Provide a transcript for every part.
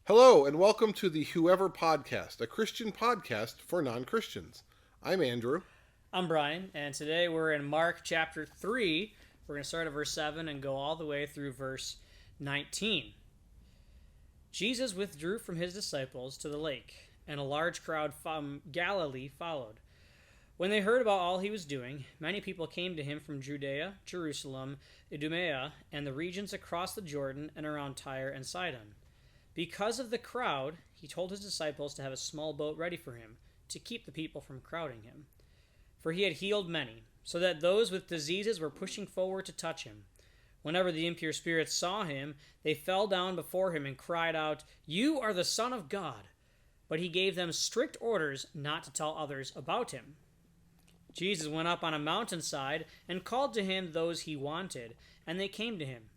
Hello, and welcome to the Whoever Podcast, a Christian podcast for non Christians. I'm Andrew. I'm Brian, and today we're in Mark chapter 3. We're going to start at verse 7 and go all the way through verse 19. Jesus withdrew from his disciples to the lake, and a large crowd from Galilee followed. When they heard about all he was doing, many people came to him from Judea, Jerusalem, Idumea, and the regions across the Jordan and around Tyre and Sidon. Because of the crowd, he told his disciples to have a small boat ready for him, to keep the people from crowding him. For he had healed many, so that those with diseases were pushing forward to touch him. Whenever the impure spirits saw him, they fell down before him and cried out, "You are the Son of God!" But he gave them strict orders not to tell others about him. Jesus went up on a mountainside and called to him those he wanted, and they came to him.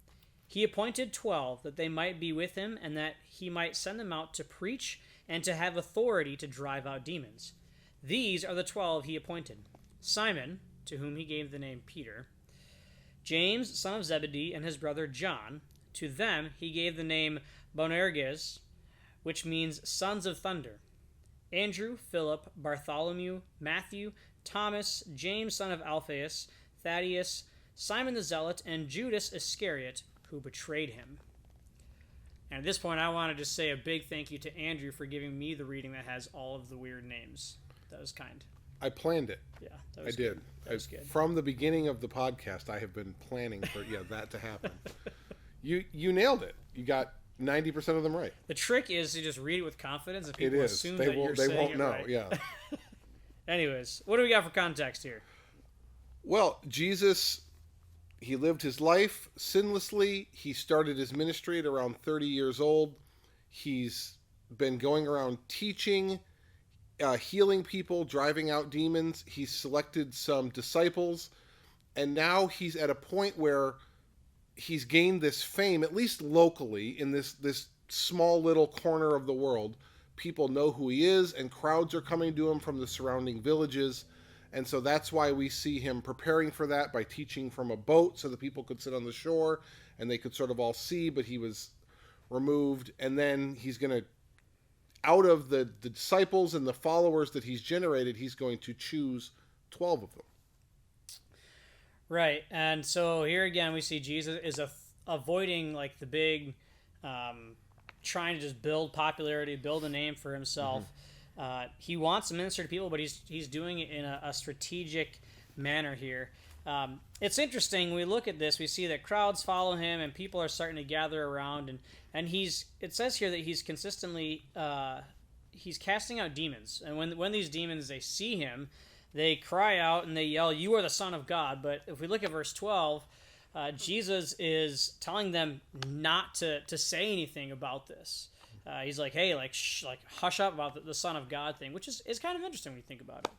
He appointed 12 that they might be with him and that he might send them out to preach and to have authority to drive out demons. These are the 12 he appointed: Simon, to whom he gave the name Peter; James, son of Zebedee, and his brother John. To them he gave the name Boanerges, which means sons of thunder; Andrew, Philip, Bartholomew, Matthew, Thomas, James, son of Alphaeus, Thaddeus, Simon the Zealot, and Judas Iscariot, who betrayed him. And at this point, I want to just say a big thank you to Andrew for giving me the reading that has all of the weird names. That was kind. I planned it. Yeah, that I was did. Good. That was good. From the beginning of the podcast, I have been planning for that to happen. You nailed it. You got 90% of them right. The trick is to just read it with confidence, and It people is. assume They that will. you're They saying won't it know. right. Yeah. Anyways, what do we got for context here? Well, Jesus, he lived his life sinlessly. He started his ministry at around 30 years old. He's been going around teaching, healing people, driving out demons. He's selected some disciples, and now he's at a point where he's gained this fame, at least locally, in this small little corner of the world. People know who he is, and crowds are coming to him from the surrounding villages. And so that's why we see him preparing for that by teaching from a boat so that people could sit on the shore and they could sort of all see, but he was removed. And then he's going to, out of the disciples and the followers that he's generated, he's going to choose 12 of them. Right, and so here again we see Jesus is avoiding like the big, trying to just build popularity, build a name for himself. He wants to minister to people, but he's doing it in a strategic manner here. It's interesting. We look at this, we see that crowds follow him, and people are starting to gather around, and it says here that he's consistently he's casting out demons, and when these demons they see him, they cry out and they yell, "You are the Son of God." But if we look at verse 12, Jesus is telling them not to say anything about this. He's like, "Hey, hush up about the Son of God thing," which is kind of interesting when you think about it.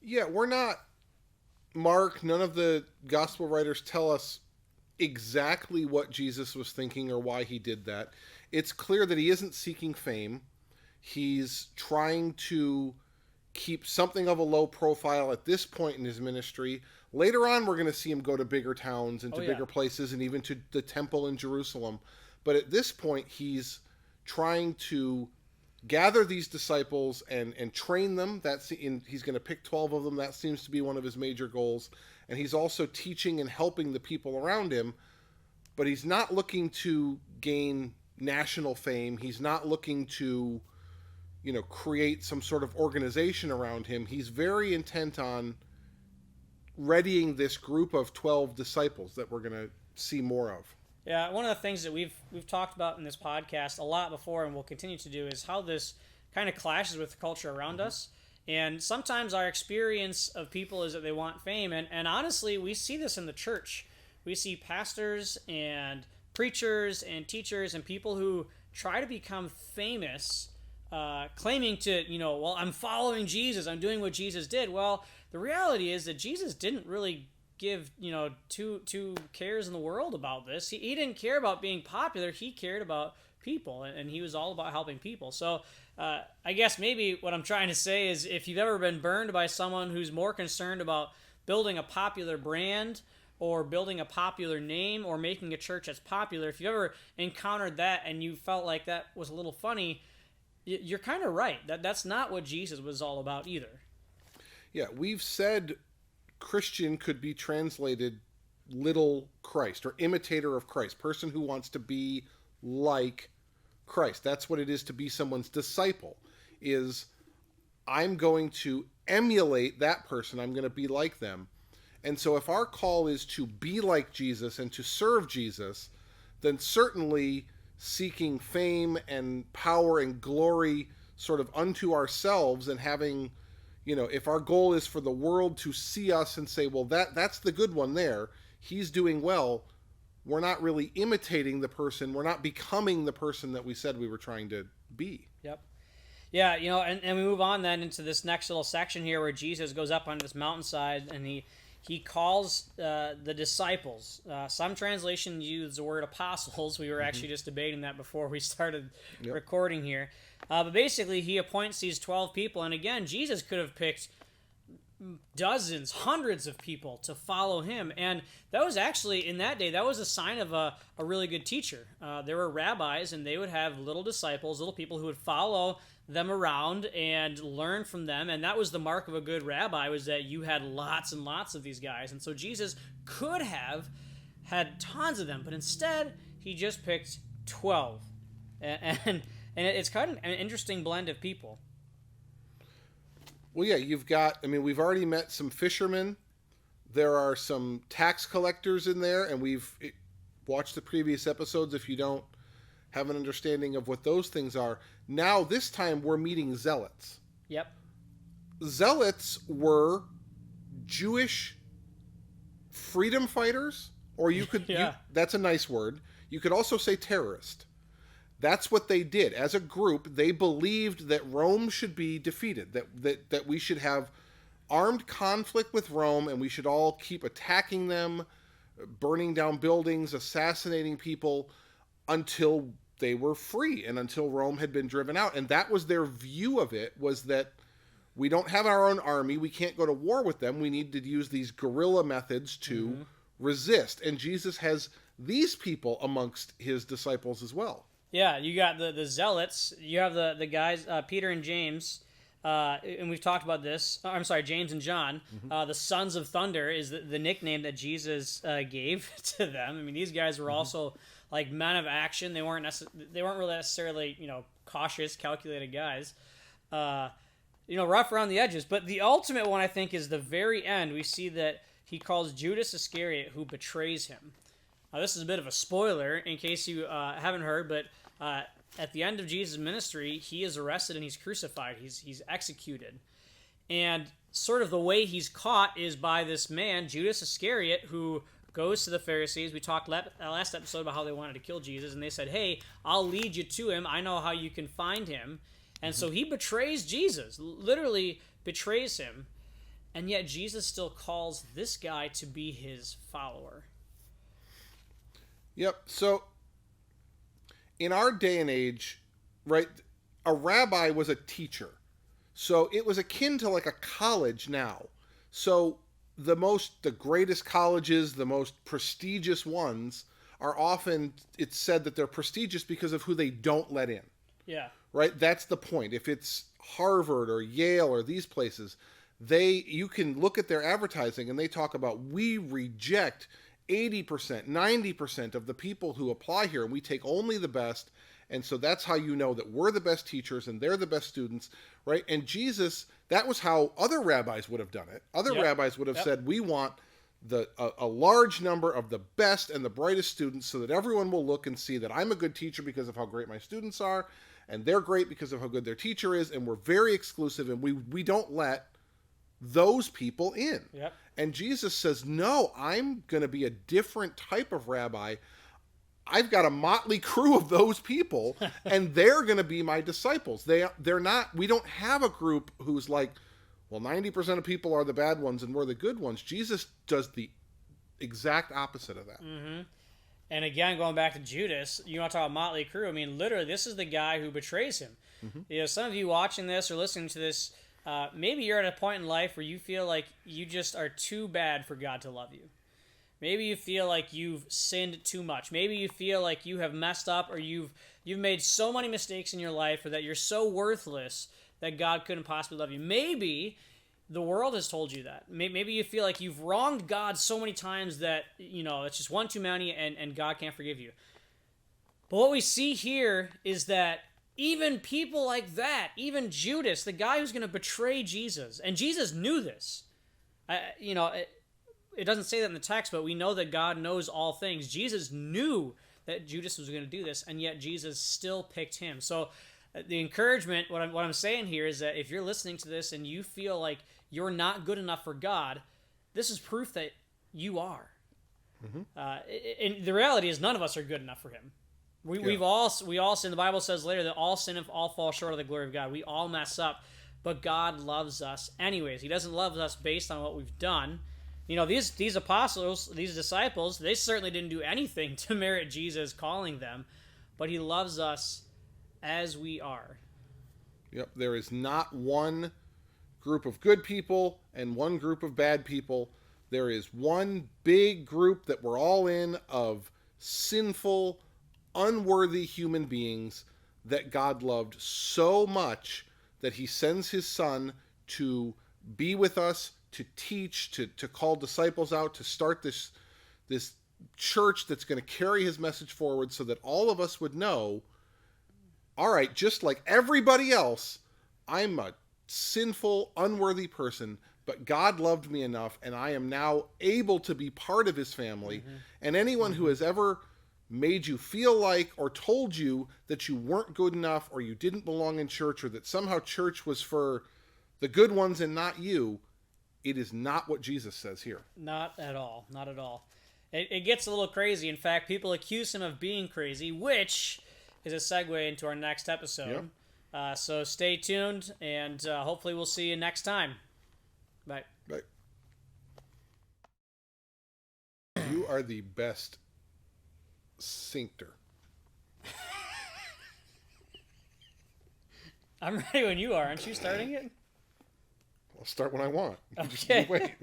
Yeah, we're not, Mark, none of the gospel writers tell us exactly what Jesus was thinking or why he did that. It's clear that he isn't seeking fame. He's trying to keep something of a low profile at this point in his ministry. Later on, we're going to see him go to bigger towns and to bigger places and even to the temple in Jerusalem. But at this point, he's trying to gather these disciples and train them. He's going to pick 12 of them. That seems to be one of his major goals. And he's also teaching and helping the people around him. But he's not looking to gain national fame. He's not looking to create some sort of organization around him. He's very intent on readying this group of 12 disciples that we're going to see more of. Yeah, one of the things that we've talked about in this podcast a lot before, and we'll continue to do, is how this kind of clashes with the culture around us. And sometimes our experience of people is that they want fame, and honestly, we see this in the church. We see pastors and preachers and teachers and people who try to become famous, claiming to, well, I'm following Jesus, I'm doing what Jesus did. Well, the reality is that Jesus didn't really give, two cares in the world about this. He didn't care about being popular. He cared about people, and he was all about helping people. So I guess maybe what I'm trying to say is if you've ever been burned by someone who's more concerned about building a popular brand or building a popular name or making a church that's popular, if you ever encountered that and you felt like that was a little funny, you're kind of right. That's not what Jesus was all about either. Yeah, we've said Christian could be translated little Christ or imitator of Christ, person who wants to be like Christ. That's what it is to be someone's disciple, is I'm going to emulate that person. I'm going to be like them. And so if our call is to be like Jesus and to serve Jesus, then certainly seeking fame and power and glory sort of unto ourselves and having, if our goal is for the world to see us and say, well, that's the good one there, he's doing well, we're not really imitating the person, we're not becoming the person that we said we were trying to be. Yep. Yeah, and we move on then into this next little section here where Jesus goes up on this mountainside and he calls the disciples. Some translation use the word apostles. We were actually just debating that before we started recording here. But basically, he appoints these 12 people. And again, Jesus could have picked dozens, hundreds of people to follow him. And that was actually, in that day, that was a sign of a really good teacher. There were rabbis, and they would have little disciples, little people who would follow them around and learn from them. And that was the mark of a good rabbi, was that you had lots and lots of these guys. And so Jesus could have had tons of them, but instead he just picked 12. And it's kind of an interesting blend of people. Well, yeah, we've already met some fishermen. There are some tax collectors in there, and we've watched the previous episodes if you don't have an understanding of what those things are. Now, this time, we're meeting zealots. Yep. Zealots were Jewish freedom fighters, or you could, that's a nice word. You could also say terrorist. That's what they did. As a group, they believed that Rome should be defeated, that we should have armed conflict with Rome, and we should all keep attacking them, burning down buildings, assassinating people, until they were free and until Rome had been driven out. And that was their view of it, was that we don't have our own army, we can't go to war with them, we need to use these guerrilla methods to resist. And Jesus has these people amongst his disciples as well. Yeah, you got the zealots. You have the guys, Peter and James, and we've talked about this. I'm sorry, James and John. The Sons of Thunder is the nickname that Jesus gave to them. I mean, these guys were also like men of action. They weren't really necessarily cautious, calculated guys. Rough around the edges. But the ultimate one, I think, is the very end. We see that he calls Judas Iscariot, who betrays him. Now, this is a bit of a spoiler in case you haven't heard, but at the end of Jesus' ministry, he is arrested and he's crucified. He's executed. And sort of the way he's caught is by this man, Judas Iscariot, who goes to the Pharisees. We talked last episode about how they wanted to kill Jesus, and they said, hey, I'll lead you to him. I know how you can find him. And so he betrays Jesus, literally betrays him. And yet Jesus still calls this guy to be his follower. Yep. So in our day and age, right, a rabbi was a teacher. So it was akin to like a college now. So the greatest colleges, the most prestigious ones are often, it's said that they're prestigious because of who they don't let in. Yeah. Right? That's the point. If it's Harvard or Yale or these places, you can look at their advertising and they talk about, we reject 80%, 90% of the people who apply here, and we take only the best. And so that's how you know that we're the best teachers and they're the best students, right? And Jesus, that was how other rabbis would have done it. Other rabbis would have said, we want a large number of the best and the brightest students so that everyone will look and see that I'm a good teacher because of how great my students are, and they're great because of how good their teacher is, and we're very exclusive, and we don't let those people in. Yep. And Jesus says, no, I'm going to be a different type of rabbi. I've got a motley crew of those people, and they're going to be my disciples. They're not, we don't have a group who's like, well, 90% of people are the bad ones and we're the good ones. Jesus does the exact opposite of that. Mm-hmm. And again, going back to Judas, you want to talk about motley crew. I mean, literally, this is the guy who betrays him. Some of you watching this or listening to this, maybe you're at a point in life where you feel like you just are too bad for God to love you. Maybe you feel like you've sinned too much. Maybe you feel like you have messed up, or you've made so many mistakes in your life, or that you're so worthless that God couldn't possibly love you. Maybe the world has told you that. Maybe you feel like you've wronged God so many times that, it's just one too many, and God can't forgive you. But what we see here is that even people like that, even Judas, the guy who's going to betray Jesus, and Jesus knew this. It doesn't say that in the text, but we know that God knows all things. Jesus knew that Judas was going to do this, and yet Jesus still picked him. So the encouragement, what I'm saying here is that if you're listening to this and you feel like you're not good enough for God, this is proof that you are. Mm-hmm. And the reality is none of us are good enough for him. We all sin. The Bible says later that all sin and all fall short of the glory of God. We all mess up, but God loves us anyways. He doesn't love us based on what we've done. These apostles, these disciples, they certainly didn't do anything to merit Jesus calling them, but he loves us as we are. Yep, there is not one group of good people and one group of bad people. There is one big group that we're all in of sinful, unworthy human beings that God loved so much that he sends his son to be with us, to teach, to call disciples out, to start this church that's going to carry his message forward so that all of us would know, all right, just like everybody else, I'm a sinful, unworthy person, but God loved me enough, and I am now able to be part of his family. Mm-hmm. And anyone who has ever made you feel like or told you that you weren't good enough or you didn't belong in church or that somehow church was for the good ones and not you, it is not what Jesus says here. Not at all. Not at all. It gets a little crazy. In fact, people accuse him of being crazy, which is a segue into our next episode. Yep. So stay tuned, and hopefully we'll see you next time. Bye. Bye. You are the best cinctor. I'm ready when you are. Aren't you starting it? I'll start when I want. Okay. Just wait.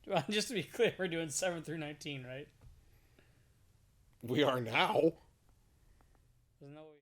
Well, just to be clear, we're doing 7 through 19, right? We are now. Isn't that what we